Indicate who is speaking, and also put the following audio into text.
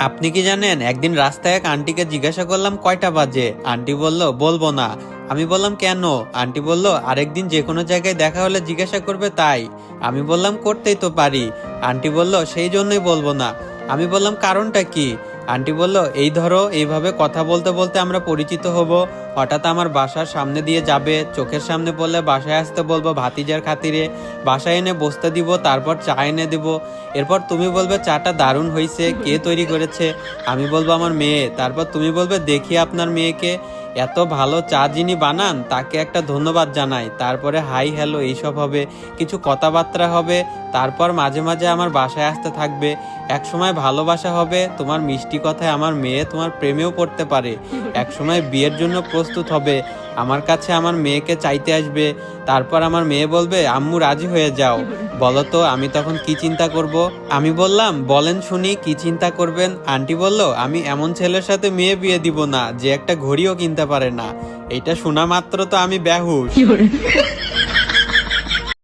Speaker 1: আপনি কি জানেন, একদিন রাস্তায় এক আন্টিকে জিজ্ঞাসা করলাম কয়টা বাজে। আন্টি বলল বলবো না। আমি বললাম কেন? আন্টি বলল আরেকদিন যে কোনো জায়গায় দেখা হলে জিজ্ঞাসা করবে তাই। আমি বললাম করতেই তো পারি। আন্টি বলল সেই জন্যই বলবো না। আমি বললাম কারণটা কি? আন্টি বলল এই ধরো, এইভাবে কথা বলতে বলতে আমরা পরিচিত হব, হঠাৎ আমার বাসার সামনে দিয়ে যাবে, চোখের সামনে বললে বাসায় আসতে বলবো ভাতিজার খাতিরে, বাসায় এনে বসতে দিব, তারপর চা এনে দিব। এরপর তুমি বলবে চাটা দারুণ হয়েছে, কে তৈরি করেছে? আমি বলবো আমার মেয়ে। তারপর তুমি বলবে দেখি আপনার মেয়েকে, এত ভালো চা যিনি বানান তাকে একটা ধন্যবাদ জানাই। তারপরে হাই হ্যালো এইসব হবে, কিছু কথাবার্তা হবে। তারপর মাঝে মাঝে আমার বাসায় আসতে থাকবে। একসময় ভালোবাসা হবে, তোমার মিষ্টি কথায় আমার মেয়ে তোমার প্রেমেও পড়তে পারে। একসময় বিয়ের জন্য প্রস্তুত হবে, আমার কাছে আমার মেয়েকে চাইতে আসবে। তারপর আমার মেয়ে বলবে আম্মু রাজি হয়ে যাও। বলো তো আমি তখন কি চিন্তা করব? আমি বললাম বলেন শুনি কি চিন্তা করবেন? আন্টি বলল আমি এমন ছেলের সাথে মেয়ে বিয়ে দিব না যে একটা ঘড়িও কিনতে পারে না। এটা শোনা মাত্র তো আমি বেহুশ।